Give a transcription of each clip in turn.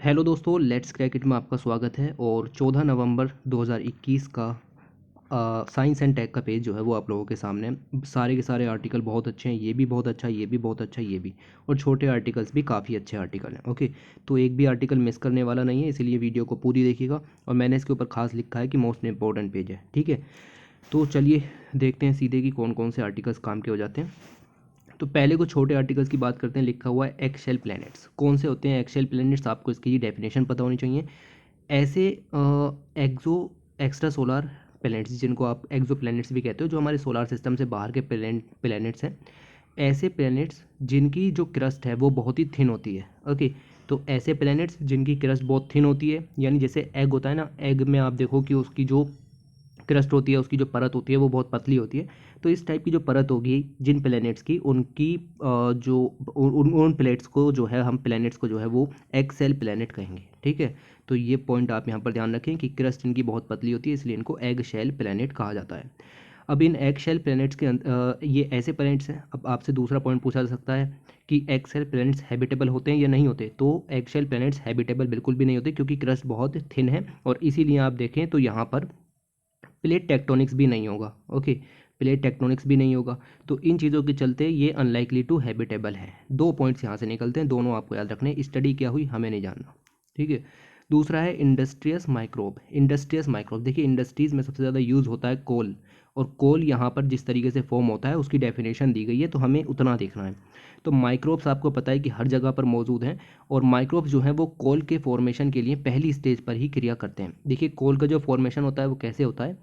Hello दोस्तों, let's crack में आपका स्वागत है। और 14 नवंबर 2021 का साइंस एंड टेक का पेज जो है वो आप लोगों के सामने है। सारे के सारे आर्टिकल बहुत अच्छे हैं, ये भी बहुत अच्छा है, ये भी बहुत अच्छा है, ये भी। और छोटे आर्टिकल्स भी काफ़ी अच्छे आर्टिकल हैं। ओके, तो एक भी आर्टिकल मिस करने वाला नहीं है, इसीलिए वीडियो को पूरी देखिएगा। और मैंने इसके ऊपर खास लिखा है कि मोस्ट इंपॉर्टेंट पेज है, ठीक है। तो चलिए देखते हैं सीधे कि कौन कौन से आर्टिकल्स काम के हो जाते हैं। तो पहले कुछ छोटे आर्टिकल्स की बात करते हैं। लिखा हुआ है एक्सेल प्लैनेट्स। कौन से होते हैं एक्सेल प्लैनेट्स? आपको इसकी डेफिनेशन पता होनी चाहिए। ऐसे एक्सो एक्स्ट्रा सोलर प्लैनेट्स, जिनको आप एक्सो प्लैनेट्स भी कहते हो, जो हमारे सोलर सिस्टम से बाहर के प्लैनेट्स हैं। ऐसे प्लैनेट्स जिनकी जो क्रस्ट है वो बहुत ही थिन होती है। ओके, तो ऐसे प्लैनेट्स जिनकी क्रस्ट बहुत थिन होती है, यानी जैसे एग होता है ना, एग में आप देखो कि उसकी जो क्रस्ट होती है, उसकी जो परत होती है वो बहुत पतली होती है। तो इस टाइप की जो परत होगी जिन प्लैनेट्स की, उनकी जो उन प्लेट्स को जो है, हम प्लैनेट्स को जो है वो एक्सेल प्लैनेट कहेंगे, ठीक है। तो ये पॉइंट आप यहाँ पर ध्यान रखें कि क्रस्ट इनकी बहुत पतली होती है, इसलिए इनको एग शेल प्लैनेट कहा जाता है। अब इन एग शेल प्लैनेट्स के ये ऐसे प्लैनेट्स हैं। अब आपसे दूसरा पॉइंट पूछा जा सकता है कि एग शेल प्लैनेट्स हैबिटेबल होते हैं या नहीं होते। तो एग शेल प्लैनेट्स हैबिटेबल बिल्कुल भी नहीं होते, क्योंकि क्रस्ट बहुत थिन है। और इसीलिए आप देखें तो यहाँ पर प्लेट टेक्टोनिक्स भी नहीं होगा। ओके, प्लेट टेक्टोनिक्स भी नहीं होगा। तो इन चीज़ों के चलते ये अनलाइकली टू हैबिटेबल है। दो पॉइंट्स यहाँ से निकलते हैं, दोनों आपको याद रखने। स्टडी क्या हुई हमें नहीं जानना, ठीक है। दूसरा है इंडस्ट्रियस माइक्रोब। इंडस्ट्रियस माइक्रोब, देखिए इंडस्ट्रीज़ में सबसे ज़्यादा यूज़ होता है कोल। और कोल यहाँ पर जिस तरीके से फॉर्म होता है उसकी डेफिनेशन दी गई है, तो हमें उतना देखना है। तो माइक्रोब्स आपको पता है कि हर जगह पर मौजूद हैं। और माइक्रोब्स जो हैं वो कोल के फॉर्मेशन के लिए पहली स्टेज पर ही क्रिया करते हैं। देखिए कोल का जो फॉर्मेशन होता है वो कैसे होता है।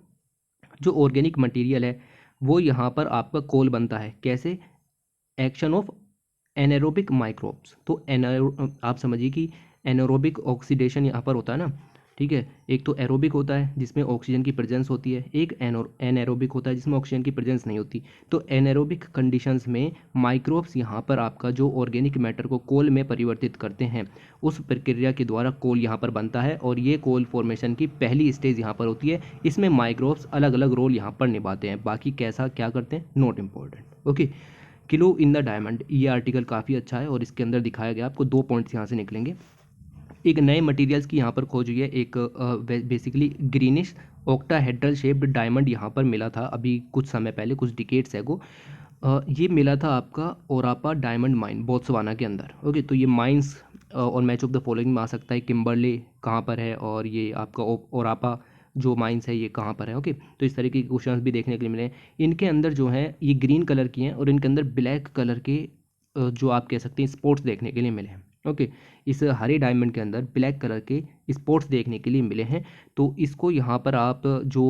जो ऑर्गेनिक मटेरियल है वो यहाँ पर आपका कोल बनता है। कैसे? Action of anaerobic microbes. तो आप समझिए कि एनारोबिक ऑक्सीडेशन यहाँ पर होता है ना, ठीक है। एक तो एरोबिक होता है जिसमें ऑक्सीजन की प्रेजेंस होती है, एक एनारोबिक होता है जिसमें ऑक्सीजन की प्रेजेंस नहीं होती। तो एनारोबिक कंडीशंस में माइक्रोब्स यहाँ पर आपका जो ऑर्गेनिक मैटर को कोल में परिवर्तित करते हैं, उस प्रक्रिया के द्वारा कोल यहाँ पर बनता है। और ये कोल फॉर्मेशन की पहली स्टेज यहाँ पर होती है। इसमें माइक्रोब्स अलग अलग रोल यहाँ पर निभाते हैं, बाकी कैसा क्या करते हैं not important. Okay, kilo in the diamond, ये आर्टिकल काफ़ी अच्छा है और इसके अंदर दिखाया गया, आपको दो पॉइंट्स यहाँ से निकलेंगे। एक नए मटेरियल्स की यहाँ पर खोज हुई है। एक basically greenish octahedral shaped diamond यहाँ पर मिला था अभी कुछ समय पहले, कुछ डिकेड्स एगो। ये मिला था आपका ओरापा डायमंड माइन बोत्सवाना के अंदर। ओके, तो ये माइंस और मैच ऑफ द फॉलोइंग में आ सकता है। किम्बरले कहाँ पर है, और ये आपका ओरापा जो माइंस है ये कहाँ पर है। ओके, तो इस तरीके के क्वेश्चंस भी देखने के लिए मिले हैं। इनके अंदर जो है ये ग्रीन कलर की हैं और इनके अंदर ब्लैक कलर के जो आप कह सकते हैं स्पॉट्स देखने के लिए मिले हैं। ओके, इस हरे डायमंड के अंदर ब्लैक कलर के स्पॉट्स देखने के लिए मिले हैं। तो इसको यहाँ पर आप जो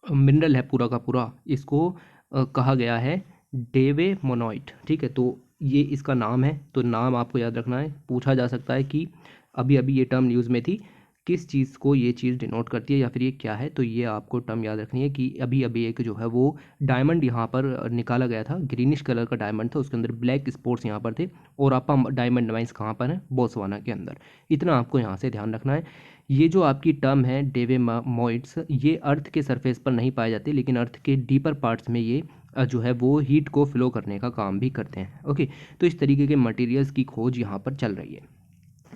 मिनरल है पूरा का पूरा, इसको कहा गया है डेवे मोनोइट, ठीक है। तो ये इसका नाम है, तो नाम आपको याद रखना है। पूछा जा सकता है कि अभी अभी ये टर्म न्यूज़ में थी, किस चीज़ को ये चीज़ डिनोट करती है या फिर ये क्या है। तो ये आपको टर्म याद रखनी है कि अभी अभी एक जो है वो डायमंड यहाँ पर निकाला गया था, ग्रीनिश कलर का डायमंड था, उसके अंदर ब्लैक स्पॉट्स यहाँ पर थे। और आपा डायमंड माइंस कहाँ पर है? बोत्सवाना के अंदर। इतना आपको यहाँ से ध्यान रखना है। ये जो आपकी टर्म है डेवे मोइट्स, ये अर्थ के सरफेस पर नहीं पाए जाते, लेकिन अर्थ के डीपर पार्ट्स में ये जो है वो हीट को फ्लो करने का काम भी करते हैं। ओके, तो इस तरीके के मटेरियल्स की खोज यहाँ पर चल रही है।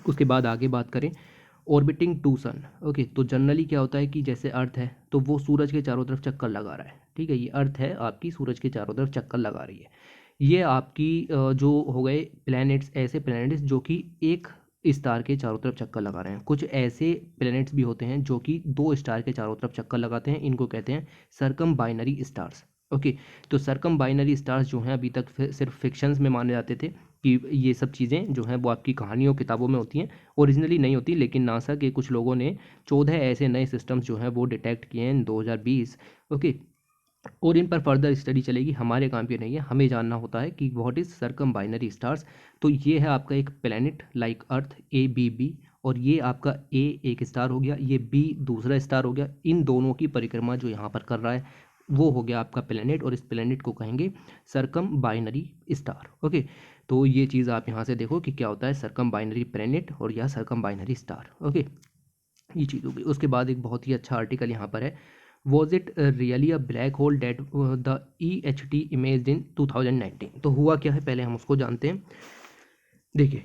उसके बाद आगे बात करें ऑर्बिटिंग टू सन। ओके, तो जनरली क्या होता है कि जैसे अर्थ है तो वो सूरज के चारों तरफ चक्कर लगा रहा है, ठीक है। ये अर्थ है आपकी, सूरज के चारों तरफ चक्कर लगा रही है। ये आपकी जो हो गए प्लैनेट्स, ऐसे प्लैनेट्स जो कि एक स्टार के चारों तरफ चक्कर लगा रहे हैं। कुछ ऐसे प्लैनेट्स भी होते हैं जो कि दो स्टार के चारों तरफ चक्कर लगाते हैं, इनको कहते हैं सरकम बाइनरी स्टार्स। ओके, तो सरकम बाइनरी स्टार्स जो हैं अभी तक सिर्फ फिक्शंस में माने जाते थे कि ये सब चीज़ें जो हैं वो आपकी कहानियों किताबों में होती हैं, ओरिजिनली नहीं होती। लेकिन नासा के कुछ लोगों ने 14 ऐसे नए सिस्टम्स जो हैं वो डिटेक्ट किए हैं 2020। ओके, और इन पर फर्दर स्टडी चलेगी, हमारे काम की नहीं है। हमें जानना होता है कि what is circumbinary stars. तो ये है आपका एक planet like Earth A B B, और ये आपका ए एक स्टार हो गया, ये बी दूसरा स्टार हो गया। इन दोनों की परिक्रमा जो यहाँ पर कर रहा है वो हो गया आपका प्लेनेट, और इस प्लेनेट को कहेंगे सरकम बाइनरी स्टार। ओके, तो ये चीज़ आप यहाँ से देखो कि क्या होता है सरकम बाइनरी प्लेनेट और या सरकम बाइनरी स्टार। ओके, ये चीज़ हो गई। उसके बाद एक बहुत ही अच्छा आर्टिकल यहाँ पर है, was it really a black hole that the EHT image in 2019। तो हुआ क्या है पहले हम उसको जानते हैं। देखिए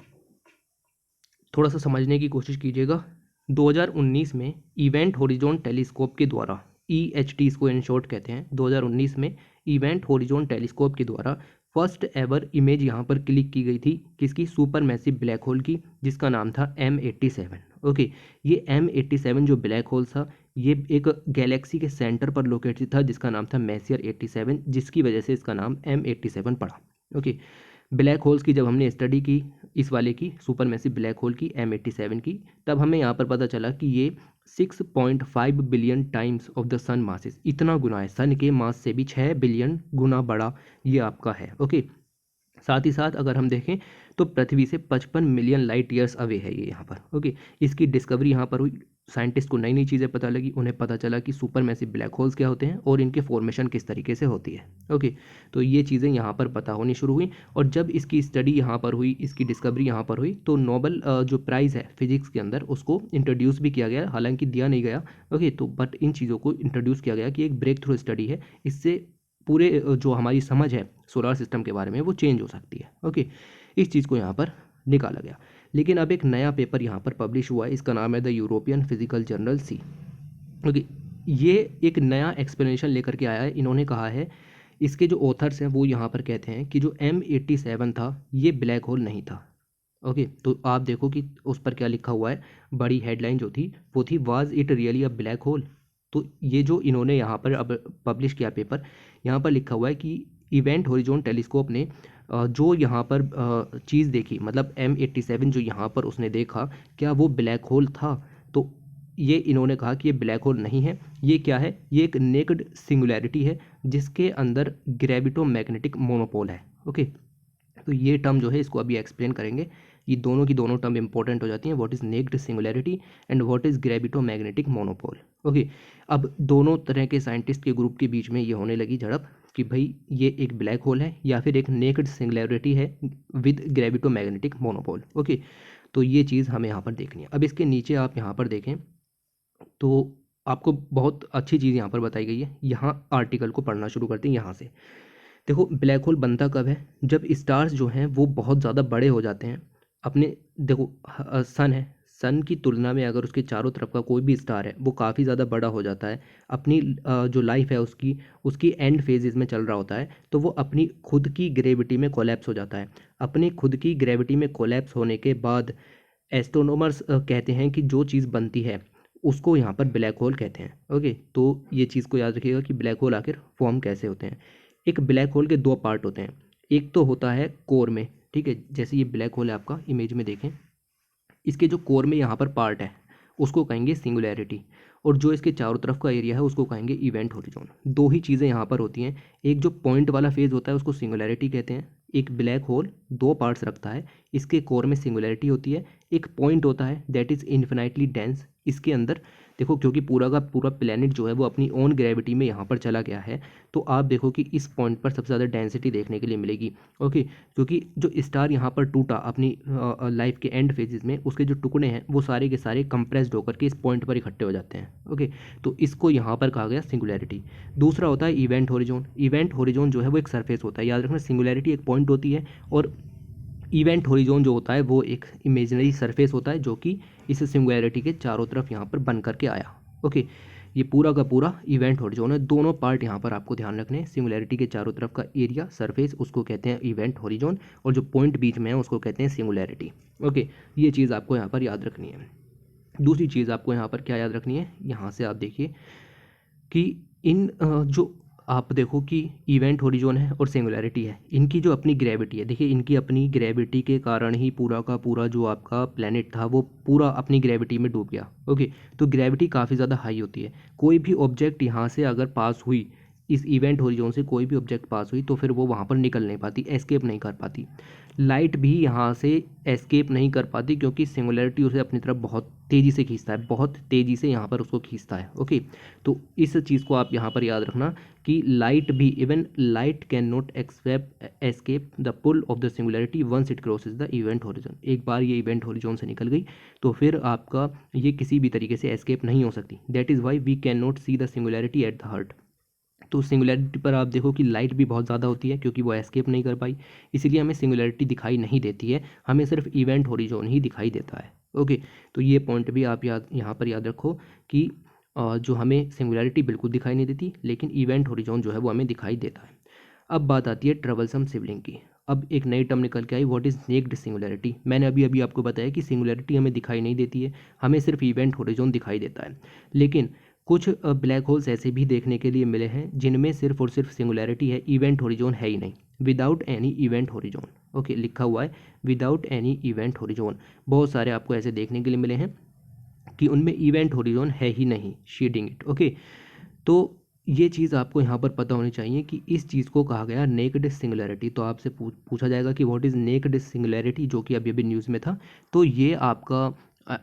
थोड़ा सा समझने की कोशिश कीजिएगा। 2019 में इवेंट होरिजोन टेलीस्कोप के द्वारा, EHT इसको इन शॉर्ट कहते हैं, 2019 में इवेंट होरिजोन टेलीस्कोप के द्वारा फर्स्ट एवर इमेज यहाँ पर क्लिक की गई थी, किसकी? सुपर मैसिव ब्लैक होल की, जिसका नाम था M87। ओके, ये M87 जो ब्लैक होल था, ये एक गैलेक्सी के सेंटर पर लोकेटेड था जिसका नाम था मैसियर 87, जिसकी वजह से इसका नाम M87 पड़ा। ओके, ब्लैक होल्स की जब हमने स्टडी की, इस वाले की सुपर मैसिव ब्लैक होल की M87 की, तब हमें यहाँ पर पता चला कि ये 6.5 billion times of the sun masses, इतना गुना है, सन के मास से भी 6 बिलियन गुना बड़ा ये आपका है। ओके, साथ ही साथ अगर हम देखें तो पृथ्वी से 55 मिलियन लाइट ईयर्स अवे है ये यहाँ पर। ओके, इसकी डिस्कवरी यहाँ पर हुई, साइंटिस्ट को नई नई चीज़ें पता लगी, उन्हें पता चला कि सुपर मैसिव ब्लैक होल्स क्या होते हैं और इनके फॉर्मेशन किस तरीके से होती है। ओके, तो ये चीज़ें यहाँ पर पता होनी शुरू हुई, और जब इसकी स्टडी यहाँ पर हुई, इसकी डिस्कवरी यहाँ पर हुई, तो नोबल जो प्राइज़ है फिजिक्स के अंदर उसको इंट्रोड्यूस भी किया गया, हालांकि दिया नहीं गया। ओके, तो बट इन चीज़ों को इंट्रोड्यूस किया गया कि एक ब्रेक थ्रू स्टडी है, इससे पूरे जो हमारी समझ है सोलर सिस्टम के बारे में वो चेंज हो सकती है। ओके, इस चीज़ को यहाँ पर निकाला गया। लेकिन अब एक नया पेपर यहाँ पर पब्लिश हुआ है, इसका नाम है the European physical journal C. Okay, ये एक नया एक्सप्लेनेशन लेकर के आया है। इन्होंने कहा है, इसके जो ऑथर्स हैं वो यहाँ पर कहते हैं कि जो M87 था ये ब्लैक होल नहीं था। ओके, तो आप देखो कि उस पर क्या लिखा हुआ है, बड़ी हेडलाइन जो थी वो थी, was it really a black whole. तो ये जो इन्होंने यहाँ पर अब पब्लिश किया पेपर, यहाँ पर लिखा हुआ है कि इवेंट होरिजोन टेलीस्कोप ने जो यहाँ पर चीज़ देखी, मतलब M87 जो यहाँ पर उसने देखा, क्या वो ब्लैक होल था? तो ये इन्होंने कहा कि ये ब्लैक होल नहीं है, ये क्या है? ये एक नेक्ड सिंगुलैरिटी है जिसके अंदर ग्रेविटोमैग्नेटिक मोनोपोल है। ओके, तो ये टर्म जो है इसको अभी एक्सप्लेन करेंगे। ये दोनों की दोनों टर्म इंपॉर्टेंट हो जाती हैं, what is naked singularity and what is gravitomagnetic monopole. Okay, अब दोनों तरह के साइंटिस्ट के ग्रुप के बीच में ये होने लगी झड़प कि भाई ये एक ब्लैक होल है या फिर एक नेक्ड सिंगुलैरिटी है विद ग्रेविटोमैग्नेटिक मोनोपोल। ओके, तो ये चीज़ हमें यहाँ पर देखनी है। अब इसके नीचे आप यहाँ पर देखें तो आपको बहुत अच्छी चीज़ यहाँ पर बताई गई है। यहाँ आर्टिकल को पढ़ना शुरू करते हैं यहाँ से। देखो, ब्लैक होल बनता कब है? जब स्टार्स जो हैं वो बहुत ज़्यादा बड़े हो जाते हैं अपने, देखो सन है, सन की तुलना में अगर उसके चारों तरफ का कोई भी स्टार है वो काफ़ी ज़्यादा बड़ा हो जाता है, अपनी जो लाइफ है उसकी एंड फेजेस में चल रहा होता है, तो वो अपनी खुद की ग्रेविटी में कोलैप्स हो जाता है। अपनी खुद की ग्रेविटी में कोलैप्स होने के बाद एस्ट्रोनॉमर्स कहते हैं कि जो चीज़ बनती है उसको यहाँ पर ब्लैक होल कहते हैं। ओके, तो ये चीज़ को याद रखिएगा कि ब्लैक होल आखिर फॉर्म कैसे होते हैं। एक ब्लैक होल के दो पार्ट होते हैं, एक तो होता है कोर में, ठीक है, जैसे ये ब्लैक होल है आपका, इमेज में देखें, इसके जो कोर में यहाँ पर पार्ट है उसको कहेंगे सिंगुलैरिटी, और जो इसके चारों तरफ का एरिया है उसको कहेंगे इवेंट होरिजोन। दो ही चीज़ें यहाँ पर होती हैं, एक जो पॉइंट वाला फेज होता है उसको सिंगुलैरिटी कहते हैं। एक ब्लैक होल दो पार्ट्स रखता है, इसके कोर में सिंगुलैरिटी होती है, एक पॉइंट होता है दैट इज़ इन्फिनाइटली डेंस, इसके अंदर देखो, क्योंकि पूरा का पूरा प्लेनेट जो है वो अपनी ओन ग्रेविटी में यहाँ पर चला गया है, तो आप देखो कि इस पॉइंट पर सबसे ज़्यादा डेंसिटी देखने के लिए मिलेगी। ओके, क्योंकि जो स्टार यहाँ पर टूटा अपनी लाइफ के एंड फेजेस में, उसके जो टुकड़े हैं वो सारे के सारे कंप्रेस्ड होकर के इस पॉइंट पर इकट्ठे हो जाते हैं। ओके, तो इसको यहाँ पर कहा गया सिंगुलैरिटी। दूसरा होता है इवेंट होरिजोन। इवेंट होरिजोन जो है वो एक सरफेस होता है, याद रखना, सिंगुलैरिटी एक पॉइंट होती है और इवेंट होरिजोन जो होता है वो एक इमेजिनरी सरफेस होता है जो कि इस सिंगुलैरिटी के चारों तरफ यहाँ पर बन करके आया। ओके, ये पूरा का पूरा इवेंट होरिजोन है। दोनों पार्ट यहाँ पर आपको ध्यान रखने हैं, सिंगुलैरिटी के चारों तरफ का एरिया सरफेस उसको कहते हैं इवेंट होरिजोन, और जो पॉइंट बीच में है उसको कहते हैं सिंगुलैरिटी। ओके, ये चीज़ आपको यहाँ पर याद रखनी है। दूसरी चीज़ आपको यहाँ पर क्या याद रखनी है, यहाँ से आप देखिए कि इन जो आप देखो कि इवेंट होरिजोन है और सिंगुलैरिटी है, इनकी जो अपनी ग्रेविटी है, देखिए इनकी अपनी ग्रेविटी के कारण ही पूरा का पूरा जो आपका प्लेनेट था वो पूरा अपनी ग्रेविटी में डूब गया। ओके, तो ग्रेविटी काफ़ी ज़्यादा हाई होती है, कोई भी ऑब्जेक्ट यहाँ से अगर पास हुई, इस इवेंट होरिजोन से कोई भी ऑब्जेक्ट पास हुई तो फिर वो वहाँ पर निकल नहीं पाती, एस्केप नहीं कर पाती। लाइट भी यहाँ से एस्केप नहीं कर पाती क्योंकि सिंगुलैरिटी उसे अपनी तरफ बहुत तेज़ी से खींचता है, बहुत तेज़ी से यहाँ पर उसको खींचता है। ओके, तो इस चीज़ को आप यहाँ पर याद रखना कि लाइट भी, even light can not escape the pull of the singularity once it crosses the event horizon. एक बार ये इवेंट होरिजोन से निकल गई तो फिर आपका ये किसी भी तरीके से एस्केप नहीं हो सकती। That is why we can not see the singularity at the heart. तो सिंगुलैरिटी पर आप देखो कि लाइट भी बहुत ज़्यादा होती है क्योंकि वो एस्केप नहीं कर पाई, इसीलिए हमें सिंगुलैरिटी दिखाई नहीं देती है, हमें सिर्फ इवेंट होरिजोन ही दिखाई देता है। ओके, तो ये पॉइंट भी आप याद यहाँ पर याद रखो कि जो हमें सिंगुलैरिटी बिल्कुल दिखाई नहीं देती, लेकिन इवेंट होरिजोन जो है वो हमें दिखाई देता है। अब बात आती है ट्रबलसम सिबलिंग की। अब एक नई टर्म निकल के आई, व्हाट इज़ नेक्ड सिंगुलैरिटी। मैंने अभी अभी आपको बताया कि सिंगुलैरिटी हमें दिखाई नहीं देती है, हमें सिर्फ इवेंट होरिजोन दिखाई देता है। लेकिन कुछ ब्लैक होल्स ऐसे भी देखने के लिए मिले हैं जिनमें सिर्फ और सिर्फ सिंगुलैरिटी है, इवेंट होरिजोन है ही नहीं, without any event horizon. Okay, लिखा हुआ है विदाउट एनी इवेंट होरिजोन। बहुत सारे आपको ऐसे देखने के लिए मिले हैं कि उनमें इवेंट होरिजोन है ही नहीं, शेडिंग इट। ओके, तो ये चीज़ आपको यहाँ पर पता होनी चाहिए कि इस चीज़ को कहा गया नेक्ड सिंगुलैरिटी। तो आपसे पूछा जाएगा कि व्हाट इज़ नेक्ड सिंगुलैरिटी, जो कि अभी अभी न्यूज़ में था। तो ये आपका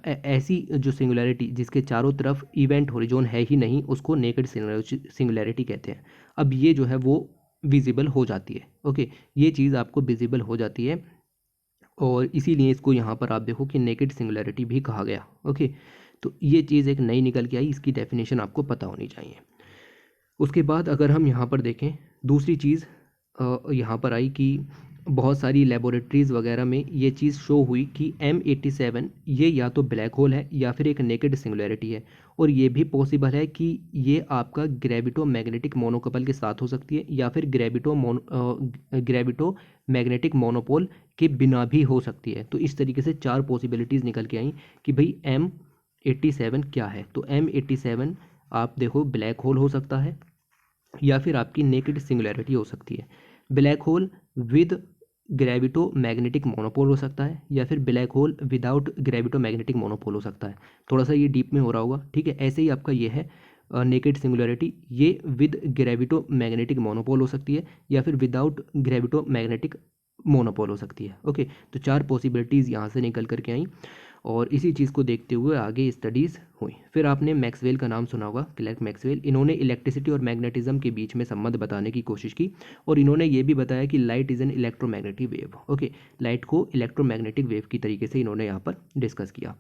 ऐसी जो सिंगुलैरिटी जिसके चारों तरफ इवेंट होरिजोन है ही नहीं, उसको नेक्ड सिंगुलैरिटी कहते हैं। अब ये जो है वो विजिबल हो जाती है। ओके, ये चीज़ आपको विजिबल हो जाती है और इसीलिए इसको यहाँ पर आप देखो कि नेकेड सिंगुलैरिटी भी कहा गया। ओके, तो ये चीज़ एक नई निकल के आई, इसकी डेफिनेशन आपको पता होनी चाहिए। उसके बाद अगर हम यहाँ पर देखें, दूसरी चीज़ यहाँ पर आई कि बहुत सारी लेबोरेटरीज़ वगैरह में ये चीज़ शो हुई कि M87 ये या तो ब्लैक होल है या फिर एक नेकेड सिंगुलैरिटी है। और ये भी पॉसिबल है कि ये आपका ग्रेविटो मैग्नेटिक मोनोकपल के साथ हो सकती है या फिर ग्रेविटो मैग्नेटिक मोनोपोल के बिना भी हो सकती है। तो इस तरीके से 4 पॉसिबिलिटीज़ निकल के आई कि भाई M87 क्या है। तो M87 आप देखो ब्लैक होल हो सकता है या फिर आपकी नेकेड सिंगुलैरिटी हो सकती है। Black hole with ग्रेविटो magnetic monopole हो सकता है या फिर black hole without ग्रेविटो magnetic monopole हो सकता है। थोड़ा सा ये डीप में हो रहा होगा, ठीक है। ऐसे ही आपका ये है नेकेड सिंगुलैरिटी, ये विद ग्रेविटो मैग्नेटिक मोनोपोल हो सकती है या फिर विदाउट ग्रेविटो मैग्नेटिक मोनोपोल हो सकती है। ओके, तो 4 पॉसिबिलिटीज़ यहाँ से निकल करके आई और इसी चीज़ को देखते हुए आगे स्टडीज़ हुई। फिर आपने मैक्सवेल का नाम सुना होगा, क्लर्क मैक्सवेल। इन्होंने इलेक्ट्रिसिटी और मैग्नेटिज्म के बीच में संबंध बताने की कोशिश की और इन्होंने ये भी बताया कि light is an electromagnetic wave. Okay, light को इलेक्ट्रोमैग्नेटिक वेव की तरीके से इन्होंने यहाँ पर डिस्कस किया।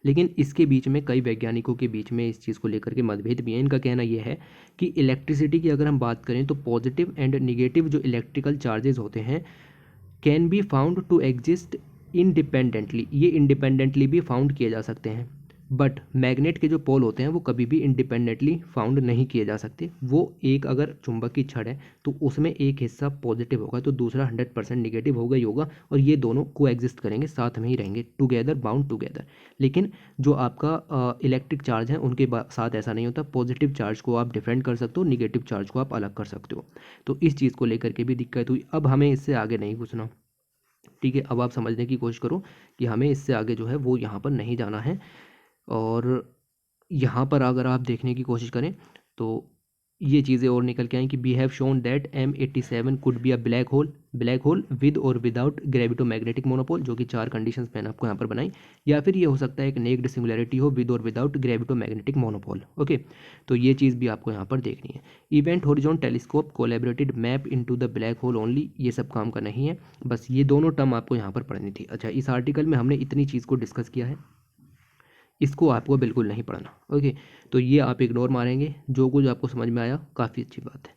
लेकिन इसके बीच में कई वैज्ञानिकों के बीच में इस चीज़ को लेकर के मतभेद भी हैं। इनका कहना यह है कि इलेक्ट्रिसिटी की अगर हम बात करें तो पॉजिटिव एंड निगेटिव जो इलेक्ट्रिकल चार्जेस होते हैं can be found to exist independently, ये इंडिपेंडेंटली भी फाउंड किए जा सकते हैं। बट मैग्नेट के जो पोल होते हैं वो कभी भी इंडिपेंडेंटली फाउंड नहीं किए जा सकते। वो एक अगर चुंबक की छड़ है तो उसमें एक हिस्सा पॉजिटिव होगा तो दूसरा 100% निगेटिव होगा ही होगा और ये दोनों को एग्जिस्ट करेंगे, साथ में ही रहेंगे, टुगेदर, बाउंड टुगेदर। लेकिन जो आपका इलेक्ट्रिक चार्ज है उनके साथ ऐसा नहीं होता। पॉजिटिव चार्ज को आप डिफरेंट कर सकते हो, निगेटिव चार्ज को आप अलग कर सकते हो। तो इस चीज़ को लेकर के भी दिक्कत हुई। अब हमें इससे आगे नहीं घुसना, ठीक है। अब आप समझने की कोशिश करो कि हमें इससे आगे जो है वो यहाँ पर नहीं जाना है। और यहाँ पर अगर आप देखने की कोशिश करें तो ये चीज़ें और निकल के आई कि we have shown that M87 could be a black hole with और विदाउट ग्रेविटो मैग्नेटिक मोनोपोल, जो कि 4 कंडीशंस मैंने आपको यहाँ पर बनाई। या फिर ये हो सकता है एक नेक्ड सिंगुलैरिटी हो विद और विदाउट ग्रेविटो मैग्नेटिक मोनोपोल। ओके, तो ये चीज़ भी आपको यहाँ पर देखनी है। Event horizon telescope collaborated map into the black hole only, ये सब काम का नहीं है। बस ये दोनों टर्म आपको यहाँ पर पढ़नी थी। अच्छा, इस आर्टिकल में हमने इतनी चीज़ को डिस्कस किया है, इसको आपको बिल्कुल नहीं पढ़ना। ओके, तो ये आप इग्नोर मारेंगे। जो कुछ आपको समझ में आया काफ़ी अच्छी बात है।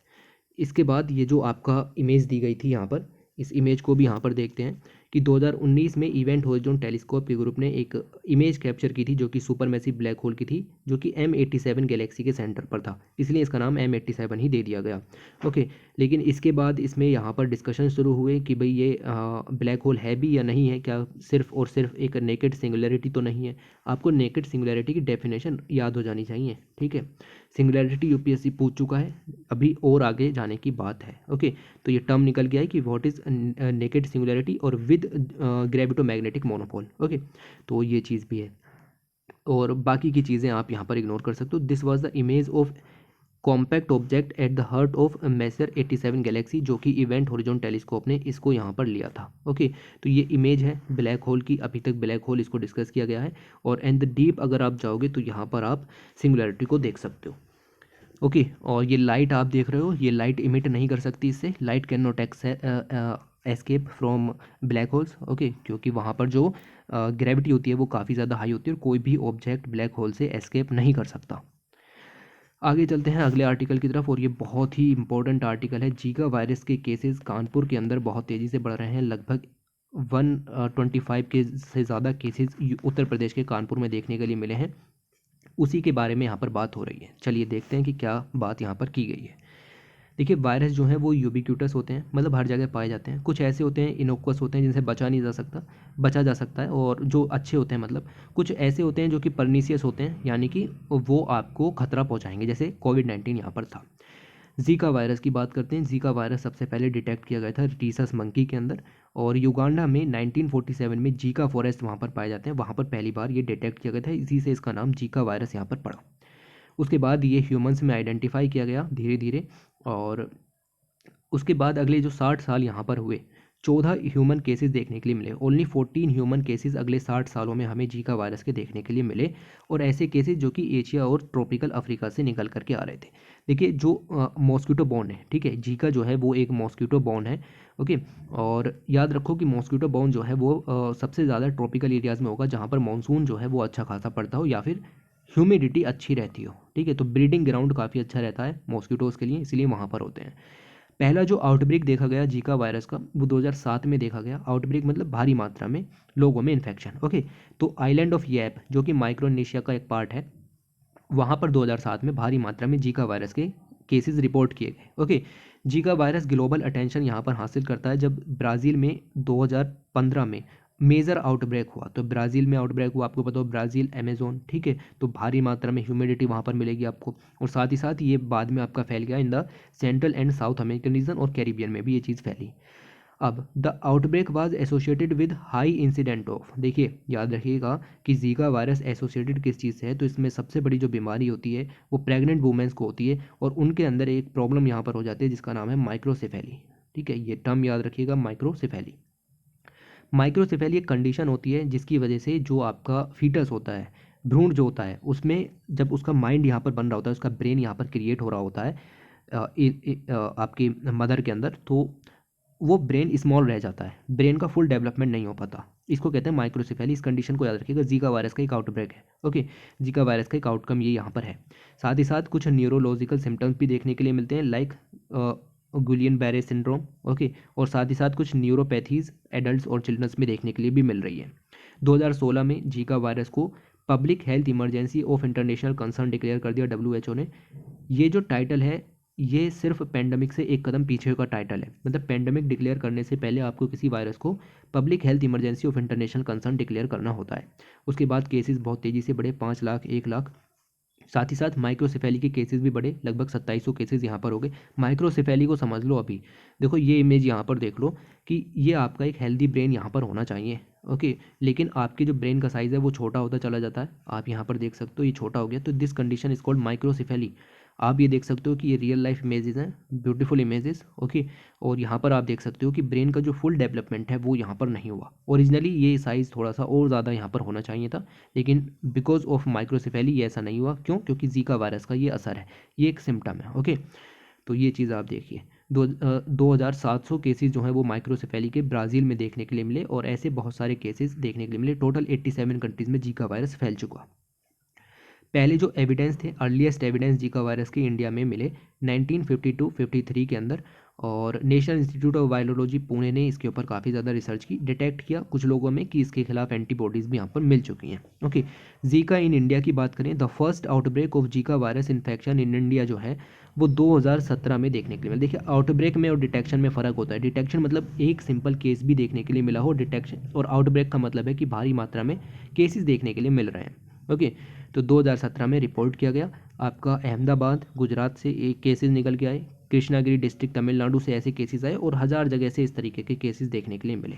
इसके बाद ये जो आपका इमेज दी गई थी यहाँ पर, इस इमेज को भी यहाँ पर देखते हैं कि 2019 में इवेंट होरिजोन टेलीस्कोप के ग्रुप ने एक इमेज कैप्चर की थी जो कि सुपरमैसिव ब्लैक होल की थी, जो कि M87 गैलेक्सी के सेंटर पर था, इसलिए इसका नाम M87 ही दे दिया गया। ओके, लेकिन इसके बाद इसमें यहाँ पर डिस्कशन शुरू हुए कि भाई ये ब्लैक होल है भी या नहीं है, क्या सिर्फ और सिर्फ एक नेकेड सिंगुलैरिटी तो नहीं है। आपको नेकेड सिंगुलैरिटी की डेफिनेशन याद हो जानी चाहिए, ठीक है। सिंगुलैरिटी यूपीएससी पूछ चुका है, अभी और आगे जाने की बात है। ओके, तो ये टर्म निकल गया है कि व्हाट इज नेकेड सिंगुलैरिटी और विद ग्रेविटो मैग्नेटिक मोनोपोल। ओके, तो ये चीज़ भी है और बाकी की चीज़ें आप यहाँ पर इग्नोर कर सकते हो। This was the image of compact object at the heart of Messier 87 galaxy, जो कि इवेंट होरिजोन टेलीस्कोप ने इसको यहाँ पर लिया था। ओके, तो ये इमेज है ब्लैक होल की। अभी तक ब्लैक होल इसको डिस्कस किया गया है और एंड द डीप अगर आप जाओगे तो यहाँ पर आप सिंगुलैरिटी को देख सकते हो। ओके, और ये लाइट आप देख रहे हो, ये लाइट इमिट नहीं कर सकती इससे। Light can not escape from black holes. Okay, क्योंकि वहाँ पर जो ग्रेविटी होती है वो काफ़ी ज़्यादा हाई होती है और कोई भी ऑब्जेक्ट ब्लैक होल से एस्केप नहीं कर सकता। आगे चलते हैं अगले आर्टिकल की तरफ और ये बहुत ही इंपॉर्टेंट आर्टिकल है। जीका वायरस के केसेस कानपुर के अंदर बहुत तेज़ी से बढ़ रहे हैं। लगभग 125 के से ज़्यादा केसेस उत्तर प्रदेश के कानपुर में देखने के लिए मिले हैं। उसी के बारे में यहाँ पर बात हो रही है। चलिए देखते हैं कि क्या बात यहाँ पर की गई है। देखिए, वायरस जो है वो यूबिक्यूटस होते हैं, मतलब हर जगह पाए जाते हैं। कुछ ऐसे होते हैं इनोक्वस होते हैं जिनसे बचा जा सकता है, और जो अच्छे होते हैं, मतलब कुछ ऐसे होते हैं जो कि परनीसियस होते हैं, यानी कि वो आपको खतरा पहुंचाएंगे, जैसे कोविड-19 यहाँ पर था। जीका वायरस की बात करते हैं। जीका वायरस सबसे पहले डिटेक्ट किया गया था रीसस मंकी के अंदर, और युगांडा में 1947 में जीका फॉरेस्ट वहाँ पर पाए जाते हैं, वहाँ पर पहली बार ये डिटेक्ट किया गया था, इसी से इसका नाम जीका वायरस यहाँ पर पड़ा। उसके बाद ये ह्यूमंस में आइडेंटिफाई किया गया धीरे धीरे, और उसके बाद अगले जो 60 साल यहाँ पर हुए, 14 ह्यूमन केसेस देखने के लिए मिले। ओनली 14 ह्यूमन केसेस अगले 60 सालों में हमें जीका वायरस के देखने के लिए मिले, और ऐसे केसेस जो कि एशिया और ट्रॉपिकल अफ्रीका से निकल करके आ रहे थे। देखिए, जो मॉस्किटो बॉर्न है, ठीक है, जीका जो है वो एक मॉस्किटो बॉर्न है। ओके, और याद रखो कि मॉस्किटो बॉर्न जो है वो सबसे ज़्यादा ट्रॉपिकल एरियाज़ में होगा, जहाँ पर मानसून जो है वो अच्छा खासा पड़ता हो, या फिर ह्यूमिडिटी अच्छी रहती हो। ठीक है, तो ब्रीडिंग ग्राउंड काफ़ी अच्छा रहता है मॉस्किटोज़ के लिए, इसलिए वहाँ पर होते हैं। पहला जो आउटब्रेक देखा गया जीका वायरस का, वो 2007 में देखा गया। आउटब्रेक मतलब भारी मात्रा में लोगों में इन्फेक्शन। ओके, तो आइलैंड ऑफ यैप जो कि माइक्रोनेशिया का एक पार्ट है, वहाँ पर 2007 में भारी मात्रा में जीका वायरस के केसेस रिपोर्ट किए गए। Okay, Zika virus global attention यहाँ पर हासिल करता है जब ब्राज़ील में 2015 में मेजर आउटब्रेक हुआ। तो ब्राज़ील में आउटब्रेक हुआ, आपको पता हो, ब्राज़ील अमेजोन, ठीक है, तो भारी मात्रा में ह्यूमिडिटी वहाँ पर मिलेगी आपको, और साथ ही साथ ये बाद में आपका फैल गया in the central and south American region, और कैरिबियन में भी ये चीज़ फैली। अब the outbreak was associated with high incident of, देखिए याद रखिएगा कि जीका वायरस एसोसिएटेड किस चीज़ से है, तो इसमें सबसे बड़ी जो बीमारी होती है वो प्रेग्नेंट वुमेंस को होती है, और उनके अंदर एक प्रॉब्लम यहाँ पर हो जाती है जिसका नाम है माइक्रोसेफेली। ठीक है, ये टर्म याद रखिएगा, माइक्रोसेफेली। माइक्रोसेफेली एक कंडीशन होती है जिसकी वजह से जो आपका फीटस होता है, भ्रूण जो होता है, उसमें जब उसका माइंड यहाँ पर बन रहा होता है, उसका ब्रेन यहाँ पर क्रिएट हो रहा होता है आपकी मदर के अंदर, तो वो ब्रेन स्मॉल रह जाता है, ब्रेन का फुल डेवलपमेंट नहीं हो पाता। इसको कहते हैं माइक्रोसेफेली। इस कंडीशन को याद रखिएगा, जीका वायरस का एक आउटब्रेक है। ओके, जीका वायरस का एक आउटकम ये यहाँ पर है। साथ ही साथ कुछ न्यूरोलॉजिकल सिम्टम्स भी देखने के लिए मिलते हैं, लाइक गुलियन बैरे सिंड्रोम। ओके, और साथ ही साथ कुछ न्यूरोपैथीज एडल्ट और चिल्ड्रंस में देखने के लिए भी मिल रही है। 2016 में जीका वायरस को public health emergency of international concern declare कर दिया WHO ने। ये जो टाइटल है, ये सिर्फ पेंडेमिक से एक कदम पीछे का टाइटल है, मतलब पेंडेमिक डिक्लेयर करने से पहले आपको किसी वायरस को public health emergency of international concern declare करना होता है। उसके बाद केसेस बहुत तेज़ी से बढ़े, 5 लाख, 1 लाख। साथ ही साथ माइक्रोसेफेली के केसेस भी बढ़े, लगभग 2700 केसेस यहाँ पर हो गए। माइक्रोसेफेली को समझ लो अभी। देखो, ये इमेज यहाँ पर देख लो कि ये आपका एक हेल्दी ब्रेन यहाँ पर होना चाहिए। ओके, लेकिन आपके जो ब्रेन का साइज़ है वो छोटा होता चला जाता है। आप यहाँ पर देख सकते हो ये छोटा हो गया, तो this condition is called microcephaly. आप ये देख सकते हो कि ये रियल लाइफ इमेजेस हैं, ब्यूटीफुल इमेजेस। ओके, और यहाँ पर आप देख सकते हो कि ब्रेन का जो फुल डेवलपमेंट है वो यहाँ पर नहीं हुआ। ओरिजिनली ये साइज़ थोड़ा सा और ज़्यादा यहाँ पर होना चाहिए था, लेकिन बिकॉज ऑफ माइक्रोसेफेली ये ऐसा नहीं हुआ। क्यों? क्योंकि जीका वायरस का ये असर है, ये एक सिम्टम है। ओके, तो ये चीज़ आप देखिए, 2700 केसेस जो हैं वो माइक्रोसेफेली के ब्राज़ील में देखने के लिए मिले, और ऐसे बहुत सारे केसेस देखने के लिए मिले। टोटल 87 कंट्रीज़ में जीका वायरस फैल चुका। पहले जो एविडेंस थे, अर्लीस्ट एविडेंस जीका वायरस के इंडिया में मिले 1952-53 के अंदर, और national institute of virology Pune ने इसके ऊपर काफ़ी ज़्यादा रिसर्च की, डिटेक्ट किया कुछ लोगों में कि इसके खिलाफ एंटीबॉडीज़ भी यहाँ पर मिल चुकी हैं। ओके, जीका इन इंडिया की बात करें, the first outbreak of Zika virus infection in India जो है वो 2017 में देखने के लिए मिला। देखिए, आउटब्रेक में और डिटेक्शन में फ़र्क होता है। डिटेक्शन मतलब एक सिंपल केस भी देखने के लिए मिला हो, डिटेक्शन और आउटब्रेक का मतलब है कि भारी मात्रा में केसेस देखने के लिए मिल रहे हैं। ओके, तो 2017 में रिपोर्ट किया गया। आपका अहमदाबाद, गुजरात से एक केसेस निकल के आए, कृष्णागिरी डिस्ट्रिक्ट तमिलनाडु से ऐसे केसेस आए, और 1000 जगह से इस तरीके के केसेस देखने के लिए मिले।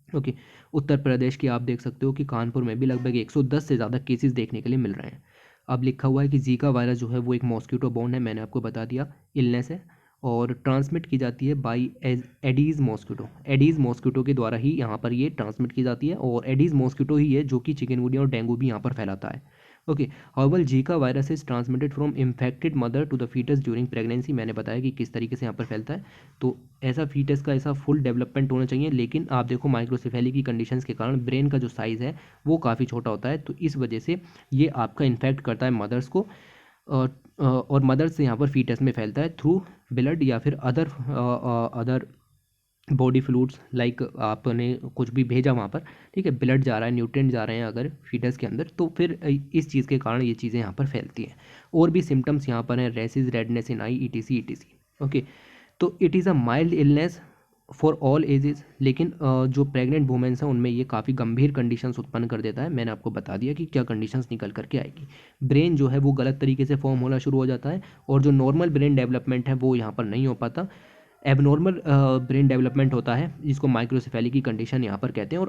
ओके, उत्तर प्रदेश की आप देख सकते हो कि कानपुर में भी लगभग 110 से ज़्यादा केसेस देखने के लिए मिल रहे हैं। अब लिखा हुआ है कि जीका वायरस जो है वो एक मॉस्किटो बॉर्न है, मैंने आपको बता दिया, इलनेस है, और ट्रांसमिट की जाती है by Aedes mosquito. Aedes mosquito के द्वारा ही यहाँ पर ये ट्रांसमिट की जाती है, और एडीज़ मॉस्किटो ही है जो कि चिकनगुनिया और डेंगू भी यहाँ पर फैलाता है। Okay, however Zika virus is transmitted from infected mother to the foetus during pregnancy. मैंने बताया कि किस तरीके से यहाँ पर फैलता है, तो ऐसा फीटस का ऐसा फुल डेवलपमेंट होना चाहिए, लेकिन आप देखो माइक्रोसेफेली की कंडीशंस के कारण ब्रेन का जो साइज़ है वो काफ़ी छोटा होता है, तो इस वजह से ये आपका इन्फेक्ट करता है मदर्स को, और मदर से यहाँ पर फीटस में फैलता है थ्रू ब्लड या फिर अदर बॉडी फ्लूइड्स लाइक आपने कुछ भी भेजा वहाँ पर, ठीक है, ब्लड जा रहा है, न्यूट्रिएंट जा रहे हैं अगर फीटस के अंदर, तो फिर इस चीज़ के कारण ये चीज़ें यहाँ पर फैलती हैं। और भी सिम्टम्स यहाँ पर हैं, रेसिस, रेडनेस इन आई, ईटीसी ईटीसी। ओके, तो it is a mild illness for all ages, लेकिन जो प्रेग्नेंट वुमेन्स हैं उनमें ये काफ़ी गंभीर कंडीशंस उत्पन्न कर देता है। मैंने आपको बता दिया कि क्या कंडीशंस निकल करके आएगी। ब्रेन जो है वो गलत तरीके से फॉर्म होना शुरू हो जाता है, और जो नॉर्मल ब्रेन डेवलपमेंट है वो यहाँ पर नहीं हो पाता, एबनॉर्मल ब्रेन डेवलपमेंट होता है, जिसको माइक्रोसेफेली की कंडीशन यहाँ पर कहते हैं।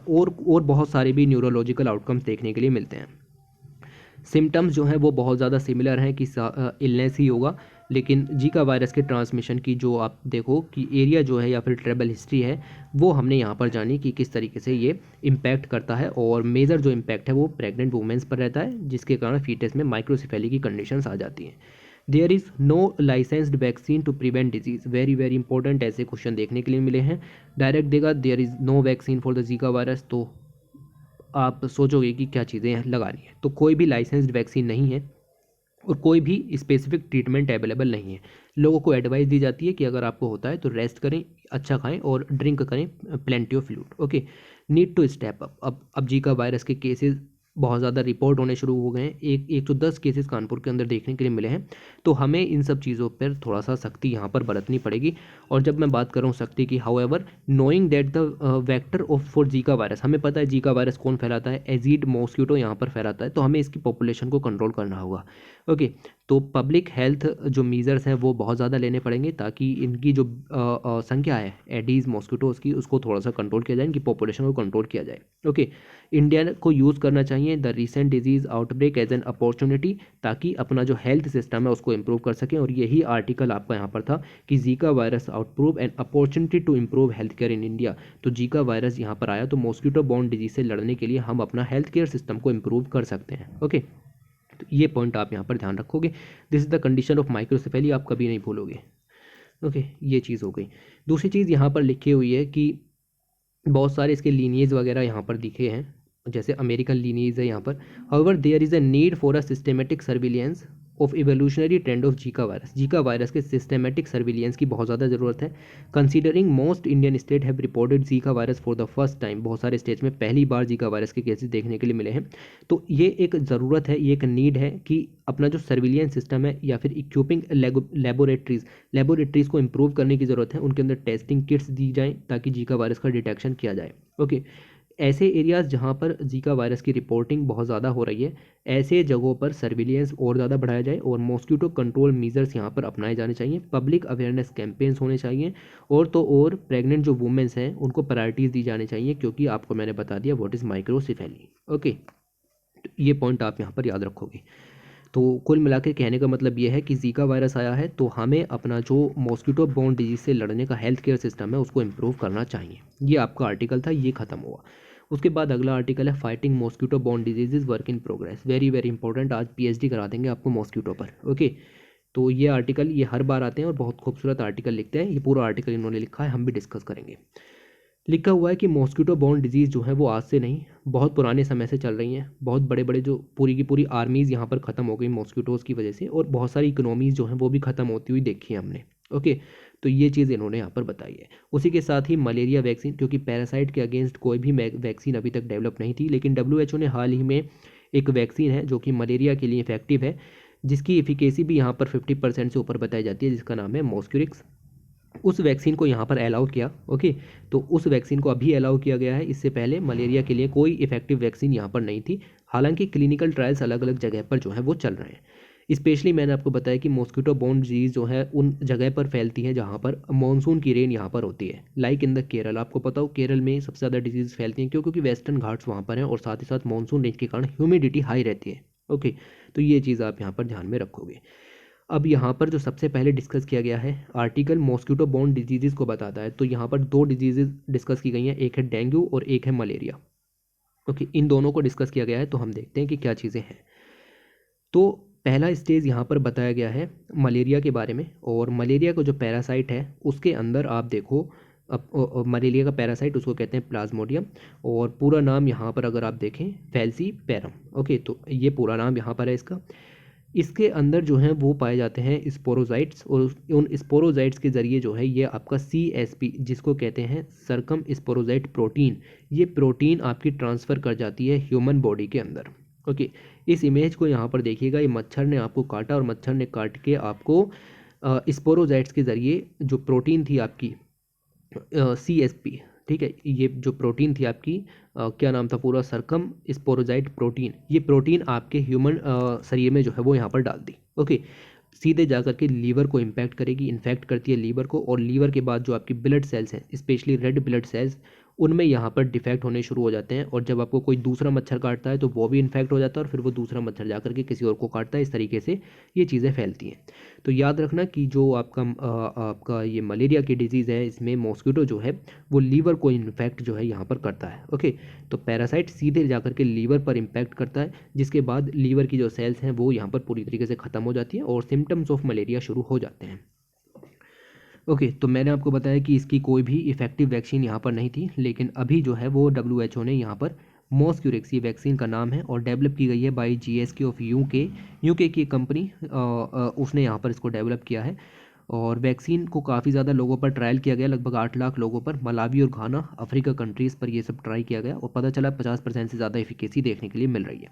और बहुत सारे भी न्यूरोलॉजिकल आउटकम्स देखने के लिए मिलते हैं। सिम्टम्स जो हैं वो बहुत ज़्यादा सिमिलर हैं कि इलनेस ही होगा, लेकिन जीका वायरस के ट्रांसमिशन की जो आप देखो कि एरिया जो है या फिर ट्रेवल हिस्ट्री है, वो हमने यहाँ पर जानी कि किस तरीके से ये इम्पैक्ट करता है। और मेजर जो इम्पैक्ट है वो प्रेग्नेंट वुमेन्स पर रहता है, जिसके कारण फीटस में माइक्रोसेफेली की कंडीशंस आ जाती हैं। There is no licensed vaccine to prevent disease, very very important ऐसे क्वेश्चन देखने के लिए मिले हैं। डायरेक्ट देगा there is no vaccine for the Zika virus, तो आप सोचोगे कि क्या चीज़ें लगानी है, तो कोई भी लाइसेंस्ड वैक्सीन नहीं है और कोई भी स्पेसिफिक ट्रीटमेंट अवेलेबल नहीं है। लोगों को एडवाइस दी जाती है कि अगर आपको होता है तो रेस्ट करें, अच्छा खाएं और ड्रिंक करें plenty of fluid. Okay, need to step up. अब जीका वायरस के केसेस बहुत ज़्यादा रिपोर्ट होने शुरू हो गए हैं, एक तो 10 केसेस कानपुर के अंदर देखने के लिए मिले हैं, तो हमें इन सब चीज़ों पर थोड़ा सा सख्ती यहाँ पर बरतनी पड़ेगी। और जब मैं बात कर रहा हूँ सख्ती की, however knowing that the vector of for Zika virus, हमें पता है जीका वायरस कौन फैलाता है, एजीड मॉस्किटो यहाँ पर फैलाता है, तो हमें इसकी पॉपुलेशन को कंट्रोल करना होगा। ओके, तो पब्लिक हेल्थ जो मीज़र्स हैं वो बहुत ज़्यादा लेने पड़ेंगे, ताकि इनकी जो संख्या है एडीज़ मॉस्किटोज़ की, उसको थोड़ा सा कंट्रोल किया जाए, इनकी पॉपुलेशन को कंट्रोल किया जाए। ओके, इंडिया को यूज़ करना चाहिए the recent disease outbreak as an opportunity, ताकि अपना जो हेल्थ सिस्टम है उसको इम्प्रूव कर सकें। और यही आर्टिकल आपका यहाँ पर था कि Zika virus outprove an opportunity to improve health care in India. तो जीका वायरस यहाँ पर आया तो मॉस्किटो बॉर्न डिजीज से लड़ने के लिए हम अपना हेल्थ केयर सिस्टम को इम्प्रूव कर सकते हैं। ओके, तो ये पॉइंट आप यहाँ पर ध्यान रखोगे। This is the condition of microcephaly, आप कभी नहीं भूलोगे। ओके, ये चीज़ हो गई। दूसरी चीज़ यहाँ पर लिखी हुई है कि बहुत सारे इसके लीनिएज वगैरह यहाँ पर दिखे हैं, जैसे अमेरिकन लीनिएज है यहाँ पर। However there is a need for a systematic surveillance of evolutionary trend of Zika virus. Zika virus के सिस्टेमेटिक सर्विलियंस की बहुत ज़्यादा ज़रूरत है। Considering most Indian state have reported Zika virus for the first time, बहुत सारे states में पहली बार जीका वायरस के केसेस देखने के लिए मिले हैं। तो ये एक ज़रूरत है, ये एक नीड है कि अपना जो सर्विलियंस सिस्टम है या फिर इक्विपिंग लेबोरेटरीज़ को इम्प्रूव करने की ज़रूरत है, उनके अंदर टेस्टिंग किट्स दी जाएँ ताकि जीका वायरस का डिटेक्शन किया जाए। ओके, ऐसे एरियाज़ जहाँ पर जीका वायरस की रिपोर्टिंग बहुत ज़्यादा हो रही है, ऐसे जगहों पर सर्विलियंस और ज़्यादा बढ़ाया जाए और मॉस्किटो कंट्रोल मीजर्स यहाँ पर अपनाए जाने चाहिए, पब्लिक अवेयरनेस कैंपेन्स होने चाहिए, और तो और प्रेग्नेंट जो वुमेन्स हैं उनको प्रायोरिटीज़ दी जानी चाहिए, क्योंकि आपको मैंने बता दिया व्हाट इज़ माइक्रोसेफेली। ओके, तो ये पॉइंट आप यहाँ पर याद रखोगे। तो कुल मिला के कहने का मतलब ये है कि जीका वायरस आया है तो हमें अपना जो मॉस्किटो बॉर्न डिजीज से लड़ने का हेल्थ केयर सिस्टम है उसको इम्प्रूव करना चाहिए। ये आपका आर्टिकल था, ये खत्म हुआ। उसके बाद अगला आर्टिकल है fighting mosquito borne diseases work in progress, very very important, आज पीएचडी करा देंगे आपको मॉस्किटो पर। ओके, तो ये आर्टिकल ये हर बार आते हैं और बहुत खूबसूरत आर्टिकल लिखते हैं, ये पूरा आर्टिकल इन्होंने लिखा है, हम भी डिस्कस करेंगे। लिखा हुआ है कि मॉस्किटो बॉर्न डिजीज़ जो है वो आज से नहीं, बहुत पुराने समय से चल रही हैं। बहुत बड़े बड़े जो पूरी की पूरी आर्मीज़ यहाँ पर ख़त्म हो गई मॉस्किटोज़ की वजह से, और बहुत सारी इकोनॉमीज़ जो हैं वो भी ख़त्म होती हुई देखी है हमने। ओके, तो ये चीज़ इन्होंने यहाँ पर बताई है। उसी के साथ ही मलेरिया वैक्सीन, क्योंकि पैरासाइट के अगेंस्ट कोई भी वैक्सीन अभी तक डेवलप नहीं थी, लेकिन WHO ने हाल ही में एक वैक्सीन है जो कि मलेरिया के लिए इफेक्टिव है, जिसकी एफिकेसी भी यहाँ पर 50% से ऊपर बताई जाती है, जिसका नाम है मॉस्क्यूरिक्स। उस वैक्सीन को यहाँ पर अलाउ किया। ओके, तो उस वैक्सीन को अभी अलाउ किया गया है, इससे पहले मलेरिया के लिए कोई इफेक्टिव वैक्सीन यहाँ पर नहीं थी। हालांकि क्लिनिकल ट्रायल्स अलग अलग जगह पर जो है वो चल रहे हैं। स्पेशली मैंने आपको बताया कि मॉस्किटो बॉर्न डिजीज़ जो है उन जगह पर फैलती है जहाँ पर मानसून की रेन यहाँ पर होती है, लाइक इन द केरल। आपको पता हो केरल में सबसे ज़्यादा डिजीज़ फैलती हैं, क्योंकि वेस्टर्न घाट्स वहाँ पर हैं और साथ ही साथ मानसून रेंज के कारण ह्यूमिडिटी हाई रहती है। ओके, तो ये चीज़ आप यहाँ पर ध्यान में रखोगे। अब यहाँ पर जो सबसे पहले डिस्कस किया गया है आर्टिकल मॉस्किटो बॉर्न डिजीज़ को बताता है, तो यहाँ पर दो डिजीज़ डिस्कस की गई हैं, एक है डेंगू और एक है मलेरिया। ओके, इन दोनों को डिस्कस किया गया है, तो हम देखते हैं कि क्या चीज़ें हैं। तो पहला स्टेज यहाँ पर बताया गया है मलेरिया के बारे में, और मलेरिया का जो पैरासाइट है उसके अंदर आप देखो, अब मलेरिया का पैरासाइट उसको कहते हैं प्लाज्मोडियम, और पूरा नाम यहाँ पर अगर आप देखें फैल्सीपैरम। ओके, तो ये पूरा नाम यहाँ पर है इसका। इसके अंदर जो है वो पाए जाते हैं स्पोरोजाइट्स, और उन स्पोरोजाइट्स के ज़रिए जो है ये आपका CSP, जिसको कहते हैं सरकम स्पोरोजाइट प्रोटीन, ये प्रोटीन आपकी ट्रांसफ़र कर जाती है ह्यूमन बॉडी के अंदर। ओके, इस इमेज को यहाँ पर देखिएगा, ये मच्छर ने आपको काटा और मच्छर ने काट के आपको स्पोरोजाइट्स के ज़रिए जो प्रोटीन थी आपकी CSP, ठीक है, ये जो प्रोटीन थी आपकी क्या नाम था पूरा, सरकम स्पोरोजाइट प्रोटीन, ये प्रोटीन आपके ह्यूमन शरीर में जो है वो यहाँ पर डाल दी। ओके, सीधे जा करके लीवर को इम्पैक्ट करेगी, इन्फेक्ट करती है लीवर को, और लीवर के बाद जो आपकी ब्लड सेल्स हैं, स्पेशली रेड ब्लड सेल्स, उनमें यहाँ पर डिफेक्ट होने शुरू हो जाते हैं, और जब आपको कोई दूसरा मच्छर काटता है तो वो भी इन्फेक्ट हो जाता है, और फिर वो दूसरा मच्छर जा करके किसी और को काटता है। इस तरीके से ये चीज़ें फैलती हैं। तो याद रखना कि जो आपका ये मलेरिया की डिजीज़ है, इसमें मॉस्किटो जो है वो लीवर को इन्फेक्ट जो है यहाँ पर करता है। ओके, तो पैरासाइट सीधे जा करके लीवर पर इम्पैक्ट करता है, जिसके बाद लीवर की जो सेल्स हैं वो यहाँ पर पूरी तरीके से ख़त्म हो जाती है और सिम्टम्स ऑफ मलेरिया शुरू हो जाते हैं। ओके, तो मैंने आपको बताया कि इसकी कोई भी इफेक्टिव वैक्सीन यहाँ पर नहीं थी, लेकिन अभी जो है वो WHO ने यहाँ पर मॉस्क्यूरेक्स, ये वैक्सीन का नाम है, और डेवलप की गई है बाय GSK ऑफ यूके की कंपनी, उसने यहाँ पर इसको डेवलप किया है। और वैक्सीन को काफ़ी ज़्यादा लोगों पर ट्रायल किया गया, लगभग 8 लाख लोगों पर, मलावी और घाना अफ्रीका कंट्रीज़ पर ये सब ट्राई किया गया, और पता चला 50% से ज़्यादा एफिकेसी देखने के लिए मिल रही है।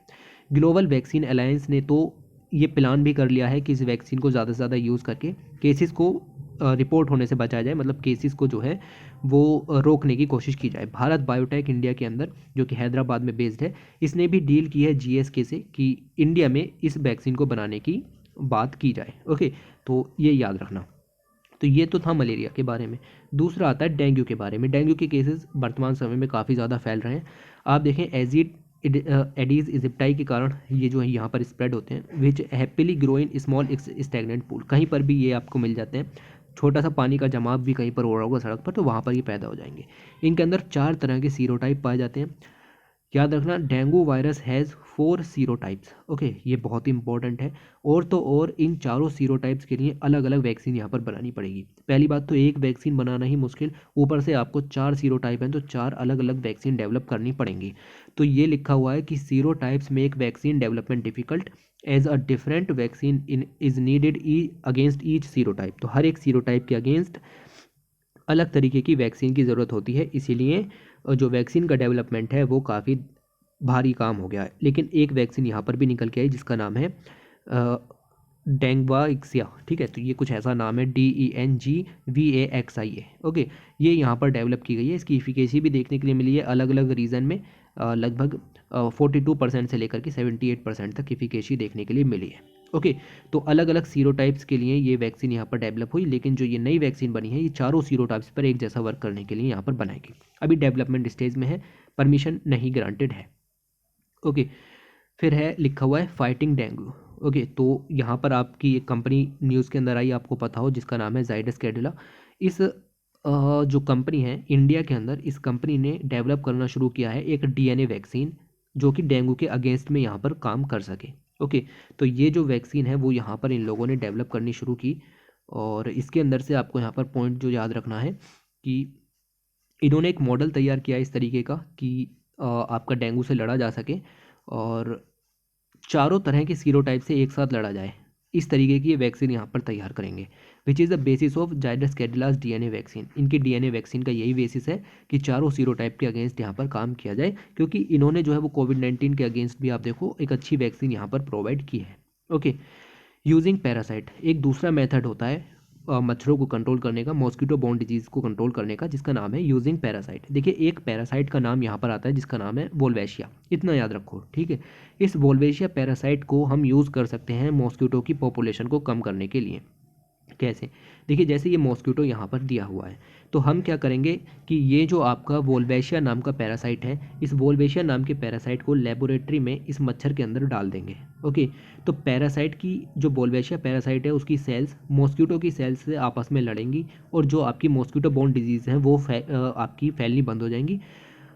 ग्लोबल वैक्सीन अलायंस ने तो ये प्लान भी कर लिया है कि इस वैक्सीन को ज़्यादा से ज़्यादा यूज़ करके केसेस को रिपोर्ट होने से बचाया जाए, मतलब केसेस को जो है वो रोकने की कोशिश की जाए। भारत बायोटेक इंडिया के अंदर, जो कि हैदराबाद में बेस्ड है, इसने भी डील की है GSK से कि इंडिया में इस वैक्सीन को बनाने की बात की जाए। ओके, तो ये याद रखना। तो ये तो था मलेरिया के बारे में। दूसरा आता है डेंगू के बारे में। डेंगू के केसेस वर्तमान समय में काफ़ी ज़्यादा फैल रहे हैं। आप देखें, एडीज इजिप्टाई के कारण ये जो है यहाँ पर स्प्रेड होते हैं, which happily grow in small stagnant pool. कहीं पर भी ये आपको मिल जाते हैं, छोटा सा पानी का जमाव भी कहीं पर हो रहा होगा सड़क पर, तो वहाँ पर ये पैदा हो जाएंगे। इनके अंदर 4 तरह के सीरोटाइप पाए जाते हैं। याद रखना, डेंगू वायरस हैज़ 4 सीरोटाइप्स। ओके, ये बहुत ही इंपॉर्टेंट है। और तो और इन चारों सीरोटाइप्स के लिए अलग अलग वैक्सीन यहाँ पर बनानी पड़ेगी। पहली बात तो एक वैक्सीन बनाना ही मुश्किल, ऊपर से आपको 4 सीरोटाइप हैं तो 4 अलग अलग वैक्सीन डेवलप करनी पड़ेंगी। तो ये लिखा हुआ है कि serotypes make vaccine development difficult as a different vaccine is needed against each serotype. तो हर एक सीरोटाइप के अगेंस्ट अलग तरीके की वैक्सीन की ज़रूरत होती है, इसीलिए जो वैक्सीन का डेवलपमेंट है वो काफ़ी भारी काम हो गया है। लेकिन एक वैक्सीन यहाँ पर भी निकल के आई जिसका नाम है डेंगवाक्सिया। ठीक है, तो ये कुछ ऐसा नाम है, DENGVAXIA। ओके, ये यहाँ पर डेवलप की गई है। इसकी इफिकेसी भी देखने के लिए मिली है अलग अलग रीजन में, लगभग 42% से लेकर के 78% तक इफिकेसी देखने के लिए मिली है। ओके, तो अलग अलग सीरोटाइप्स के लिए ये वैक्सीन यहाँ पर डेवलप हुई, लेकिन जो ये नई वैक्सीन बनी है ये चारों सीरोटाइप्स पर एक जैसा वर्क करने के लिए यहाँ पर बनाएगी। अभी डेवलपमेंट स्टेज में है, परमिशन नहीं ग्रांटेड है। ओके, फिर है लिखा हुआ है फाइटिंग डेंगू। ओके, तो यहाँ पर आपकी एक कंपनी न्यूज़ के अंदर आई, आपको पता हो, जिसका नाम है जाइडस कैडिला। इस जो कंपनी है इंडिया के अंदर, इस कंपनी ने डेवलप करना शुरू किया है एक DNA वैक्सीन, जो कि डेंगू के अगेंस्ट में यहाँ पर काम कर सके। ओके, तो ये जो वैक्सीन है वो यहाँ पर इन लोगों ने डेवलप करनी शुरू की, और इसके अंदर से आपको यहाँ पर पॉइंट जो याद रखना है कि इन्होंने एक मॉडल तैयार किया इस तरीके का कि आपका डेंगू से लड़ा जा सके, और चारों तरह के सीरोटाइप से एक साथ लड़ा जाए, इस तरीके की ये वैक्सीन यहाँ पर तैयार करेंगे, which is the basis of Zydus Cadila's DNA vaccine. इनकी DNA वैक्सीन का यही बेसिस है कि चारों सीरोटाइप के अगेंस्ट यहाँ पर काम किया जाए, क्योंकि इन्होंने जो है वो कोविड-19 के अगेंस्ट भी आप देखो एक अच्छी वैक्सीन यहाँ पर प्रोवाइड की है। ओके, यूजिंग पैरासाइट, एक दूसरा मेथड होता है मच्छरों को कंट्रोल करने का, मॉस्किटो बॉर्न डिजीज़ को कंट्रोल करने का, जिसका नाम है यूजिंग पैरासाइट। देखिए, एक पैरासाइट का नाम यहाँ पर आता है जिसका नाम है वोल्वेशिया, इतना याद रखो। ठीक है, इस वोल्वेशिया पैरासाइट को हम यूज़ कर सकते हैं मॉस्किटो की पॉपुलेशन को कम करने के लिए। कैसे? देखिए, जैसे ये मॉस्किटो यहाँ पर दिया हुआ है, तो हम क्या करेंगे कि ये जो आपका वोल्वेशिया नाम का पैरासाइट है, इस वोल्वेशिया नाम के पैरासाइट को लेबोरेटरी में इस मच्छर के अंदर डाल देंगे। ओके, तो पैरासाइट की जो वोल्वेशिया पैरासाइट है उसकी सेल्स मॉस्किटो की सेल्स से आपस में लड़ेंगी, और जो आपकी मॉस्किटो बोर्न डिजीज़ है वो आपकी फैलनी बंद हो जाएंगी।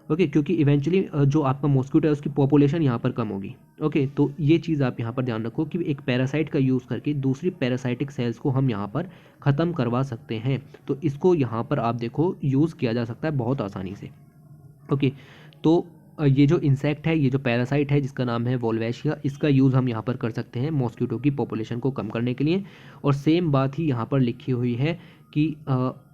ओके, क्योंकि इवेंचुअली जो आपका मॉस्किटो है उसकी पॉपुलेशन यहाँ पर कम होगी। ओके, तो ये चीज़ आप यहाँ पर ध्यान रखो कि एक पैरासाइट का यूज़ करके दूसरी पैरासाइटिक सेल्स को हम यहाँ पर ख़त्म करवा सकते हैं। तो इसको यहाँ पर आप देखो यूज़ किया जा सकता है बहुत आसानी से। ओके, तो ये जो इंसेक्ट है, ये जो पैरासाइट है जिसका नाम है वोल्वेशिया, इसका यूज़ हम यहाँ पर कर सकते हैं मॉस्किटो की पॉपुलेशन को कम करने के लिए। और सेम बात ही यहाँ पर लिखी हुई है कि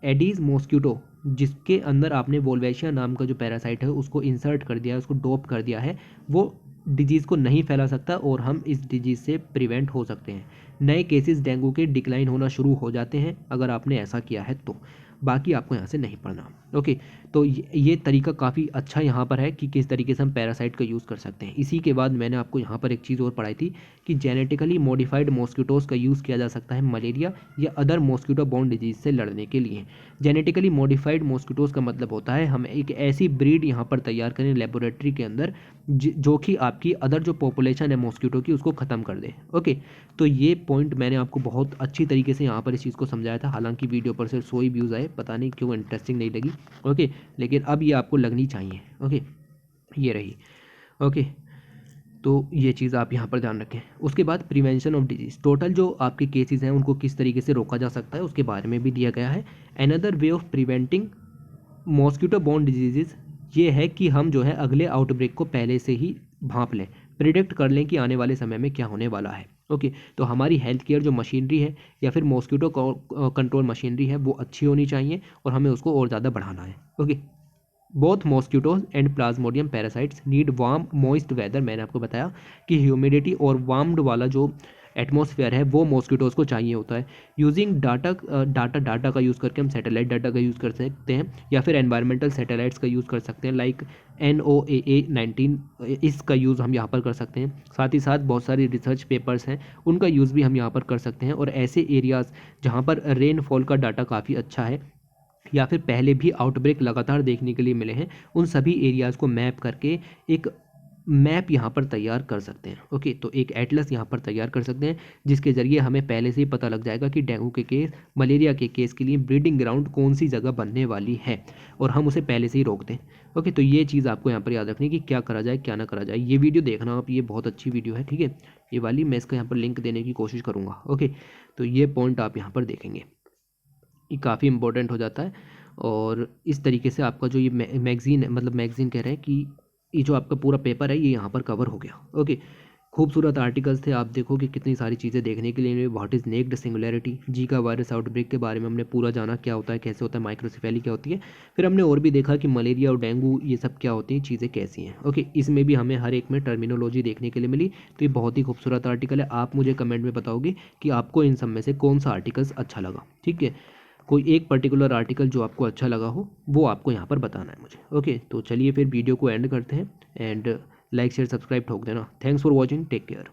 एडीज मॉस्किटो जिसके अंदर आपने वोल्वेशिया नाम का जो पैरासाइट है उसको इंसर्ट कर दिया है, उसको डोप कर दिया है, वो डिजीज़ को नहीं फैला सकता और हम इस डिजीज़ से प्रिवेंट हो सकते हैं। नए केसेस डेंगू के डिक्लाइन होना शुरू हो जाते हैं अगर आपने ऐसा किया है तो। बाकी आपको यहाँ से नहीं पढ़ना। ओके, तो ये तरीका काफ़ी अच्छा यहाँ पर है कि किस तरीके से हम पैरासाइट का यूज़ कर सकते हैं। इसी के बाद मैंने आपको यहाँ पर एक चीज़ और पढ़ाई थी कि जेनेटिकली मॉडिफाइड मॉस्किटोज़ का यूज़ किया जा सकता है मलेरिया या अदर मॉस्किटो बॉर्न डिजीज़ से लड़ने के लिए। जेनेटिकली मॉडिफाइड मॉस्किटोज़ का मतलब होता है हम एक ऐसी ब्रीड यहाँ पर तैयार करें लेबोरेटरी के अंदर जो कि आपकी अदर जो पॉपुलेशन है मॉस्किटो की उसको ख़त्म कर दे। ओके, तो ये पॉइंट मैंने आपको बहुत अच्छी तरीके से यहाँ पर इस चीज़ को समझाया था। हालांकि वीडियो पर सिर्फ 100 ही व्यूज़ आए, पता नहीं क्यों इंटरेस्टिंग नहीं लगी। ओके, लेकिन अब ये आपको लगनी चाहिए। ओके, ये रही। ओके, तो ये चीज़ आप यहाँ पर ध्यान रखें। उसके बाद प्रिवेंशन ऑफ डिजीज़, टोटल जो आपके केसेस हैं उनको किस तरीके से रोका जा सकता है उसके बारे में भी दिया गया है। Another way of preventing mosquito borne disease ये है कि हम जो है अगले आउटब्रेक को पहले से ही भांप लें, प्रिडिक्ट कर लें कि आने वाले समय में क्या होने वाला है। ओके, तो हमारी हेल्थ केयर जो मशीनरी है या फिर मॉस्किटो कंट्रोल मशीनरी है वो अच्छी होनी चाहिए और हमें उसको और ज़्यादा बढ़ाना है। Okay, both mosquitoes and plasmodium parasites need warm moist weather. मैंने आपको बताया कि ह्यूमिडिटी और वार्म्ड वाला जो एटमॉस्फेयर है वो मॉस्किटोज को चाहिए होता है। यूजिंग डाटा का यूज़ करके हम सैटेलाइट डाटा का यूज़ कर सकते हैं या फिर एनवायरमेंटल सैटेलाइट्स का यूज़ कर सकते हैं लाइक NOAA-19, इसका यूज़ हम यहाँ पर कर सकते हैं। साथ ही साथ बहुत सारी रिसर्च पेपर्स हैं उनका यूज़ भी हम यहाँ पर कर सकते हैं। और ऐसे एरियाज़ जहाँ पर रेनफॉल का डाटा काफ़ी अच्छा है या फिर पहले भी आउटब्रेक लगातार देखने के लिए मिले हैं, उन सभी एरियाज़ को मैप करके एक मैप यहाँ पर तैयार कर सकते हैं। ओके, तो एक एटलस यहाँ पर तैयार कर सकते हैं जिसके ज़रिए हमें पहले से ही पता लग जाएगा कि डेंगू के केस, मलेरिया के केस के लिए ब्रीडिंग ग्राउंड कौन सी जगह बनने वाली है और हम उसे पहले से ही रोक दें। ओके, तो ये चीज़ आपको यहाँ पर याद रखनी कि क्या करा जाए क्या ना करा जाए। ये वीडियो देखना आप, ये बहुत अच्छी वीडियो है। ठीक है, ये वाली मैं इसका यहाँ पर लिंक देने की कोशिश करूँगा। ओके, तो ये पॉइंट आप यहाँ पर देखेंगे, ये काफ़ी इंपॉर्टेंट हो जाता है। और इस तरीके से आपका जो ये मैगज़ीन है, मतलब मैगज़ीन कह रहे हैं कि ये जो आपका पूरा पेपर है ये यहाँ पर कवर हो गया। ओके, खूबसूरत आर्टिकल्स थे, आप देखो कि कितनी सारी चीज़ें देखने के लिए। What is naked singularity, Zika virus outbreak के बारे में हमने पूरा जाना, क्या होता है, कैसे होता है, माइक्रोसेफेली क्या होती है। फिर हमने और भी देखा कि मलेरिया और डेंगू ये सब क्या होती हैं, चीज़ें कैसी हैं। ओके, इसमें भी हमें हर एक में टर्मिनोलॉजी देखने के लिए मिली। तो ये बहुत ही खूबसूरत आर्टिकल है। आप मुझे कमेंट में बताओगे कि आपको इन सब में से कौन सा आर्टिकल्स अच्छा लगा। ठीक है, कोई एक पर्टिकुलर आर्टिकल जो आपको अच्छा लगा हो वो आपको यहाँ पर बताना है मुझे। ओके, तो चलिए फिर वीडियो को एंड करते हैं एंड लाइक शेयर सब्सक्राइब ठोक देना। Thanks for watching, take care.